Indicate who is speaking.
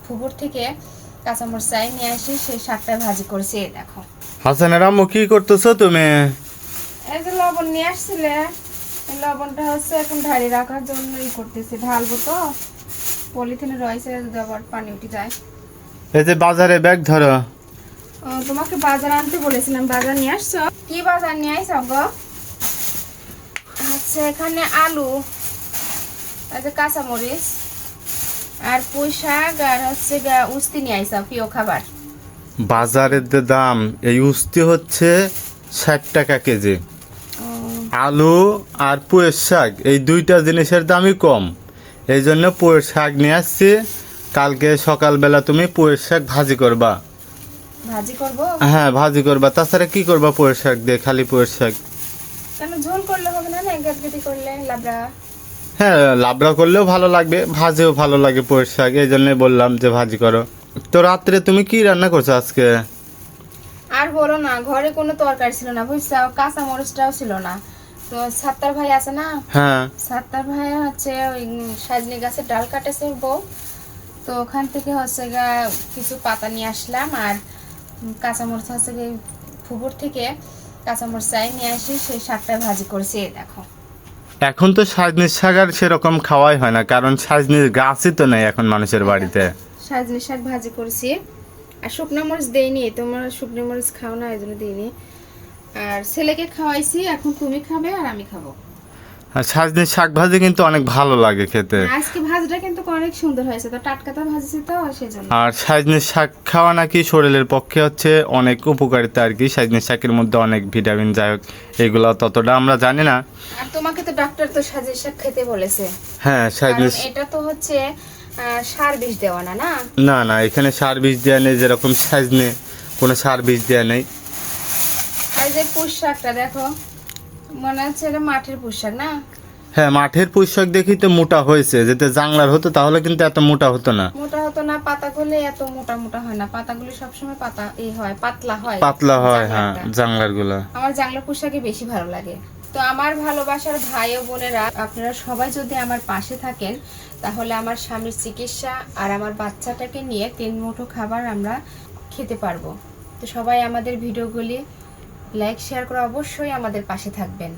Speaker 1: পুকুর থেকে কাঁচামরিচ চাই নিয়ে আসি, সেই শাকটা ভাজি করছি। এই দেখো
Speaker 2: হাসানের আম্মু কি করতেছো তুমি?
Speaker 1: এই যে লবণ নিয়ে আসছিলে, এই লবণটা হচ্ছে এখন ঢালি রাখার জন্য করতেছি, ঢালবো তো পলিথিনে রয়েছে, যদি আবার পানি উঠে যায়।
Speaker 2: এই যে বাজারে ব্যাগ ধরো।
Speaker 1: তোমাকে বাজার আনতে বলেছিলাম, বাজার নিয়ে আসছো? কি বাজার নিয়ে আসছো গো? আচ্ছা, এখানে আলু, এই যে কাঁচামরিচ আর পুঁই শাক আর হচ্ছে উস্তি নিয়ে আইসা, প্রিয় খাবার।
Speaker 2: বাজারের যে দাম, এই উস্তি হচ্ছে 60 টাকা কেজি। আলু আর পুঁয়ের শাক এই দুইটা জিনিসের দামই কম, এই জন্য পুঁয়ের শাক নিয়ে আসছি। কালকে সকালবেলা তুমি পুঁয়ের শাক ভাজি করবা।
Speaker 1: ভাজি করবো?
Speaker 2: হ্যাঁ, ভাজি করবা। তাছাড়া কি করবা পুঁয়ের শাক দিয়ে? খালি পুঁয়ের শাক?
Speaker 1: কেন, ঝোল করলে হবে না? না গেটগেটি করলে, লাবড়া?
Speaker 2: হ্যাঁ, লাবড়া করলেও ভালো লাগবে, ভাজিও ভালো লাগে পুঁয়ের শাক, এই জন্য বললাম যে ভাজি করো। তো রাত্রে তুমি কি রান্না করছো আজকে?
Speaker 1: আর বলো না, ঘরে কোনো তরকারি ছিল না বুঝছো, কাঁচা মরিচটাও ছিল না। তো সাত্তার ভাই আছে না,
Speaker 2: হ্যাঁ,
Speaker 1: সাত্তার ভাই হচ্ছে ওই সাজনি গাছের ডাল কাটেছে বউ, তো ওখান থেকে হচ্ছে কিছু পাতা নিয়ে আসলাম। আর কাঁচামরিচ হচ্ছে পুকুর থেকে কাঁচামরিচ চাই নিয়ে আসি, সেই শাকটা ভাজি করেছি। এই দেখো
Speaker 2: এখন তো সাজনির শাক আর সেরকম খাওয়াই হয় না, কারণ সাজনির গাছই তো নেই এখন মানুষের বাড়িতে।
Speaker 1: সাজনি শাক ভাজি করেছি। আর শুকনো মরিচ দেইনি, তোমার শুকনো মরিচ খাও না, এই জন্য দিইনি। আর ছেলেকে খাওয়াইছি, এখন তুমি খাবে আর আমি খাবো।
Speaker 2: আর সাজনির শাক ভাজি কিন্তু অনেক ভালো লাগে খেতে।
Speaker 1: আজকে ভাজিটা কিন্তু অনেক সুন্দর হয়েছে, তো টাটকাটা ভাজিছি তো সেজন্য।
Speaker 2: আর সাজনির শাক খাওয়া নাকি শরীরের পক্ষে হচ্ছে অনেক উপকারিতা আর কি। সাজনির শাকের মধ্যে অনেক ভিটামিন, যাই হোক এগুলো ততটা আমরা জানি না।
Speaker 1: আর তোমাকে তো ডাক্তার তো সাজের শাক খেতে বলেছে।
Speaker 2: হ্যাঁ,
Speaker 1: কারণ
Speaker 2: সাজনির
Speaker 1: এটা তো হচ্ছে সার বিষ দেওয়া না, না?
Speaker 2: না না, এখানে সার বীজ দেওয়া নেই, যেরকম সাজনে কোনো সার বীজ দেওয়া নেই।
Speaker 1: আর যে পুঁই শাকটা দেখো, মনে হচ্ছে এটা মাঠের পুঁই শাক না?
Speaker 2: হ্যাঁ, মাঠের পুঁই শাক দেখি তো মোটা হয়েছে, যেটা জাংলার হতো তাহলে কিন্তু এত মোটা হতো না।
Speaker 1: মোটা হতো না, পাতাগুলো এত মোটা মোটা হয় না, পাতাগুলো সবসময় পাতা হয়, পাতলা হয়,
Speaker 2: পাতলা হয়, হ্যাঁ,
Speaker 1: জাংলাটা।
Speaker 2: জাংলার গুলা।
Speaker 1: আমার জাংলার পুঁই শাকই বেশি ভালো লাগে। তো আমার ভালোবাসার ভাই ও বোনেরা, আপনারা সবাই যদি আমার পাশে থাকেন, তাহলে আমার স্বামীর চিকিৎসা আর আমার বাচ্চাটাকে নিয়ে 3 মুঠো খাবার আমরা খেতে পারবো। তো সবাই আমাদের ভিডিওগুলি লাইক শেয়ার করে অবশ্যই আমাদের পাশে থাকবেন।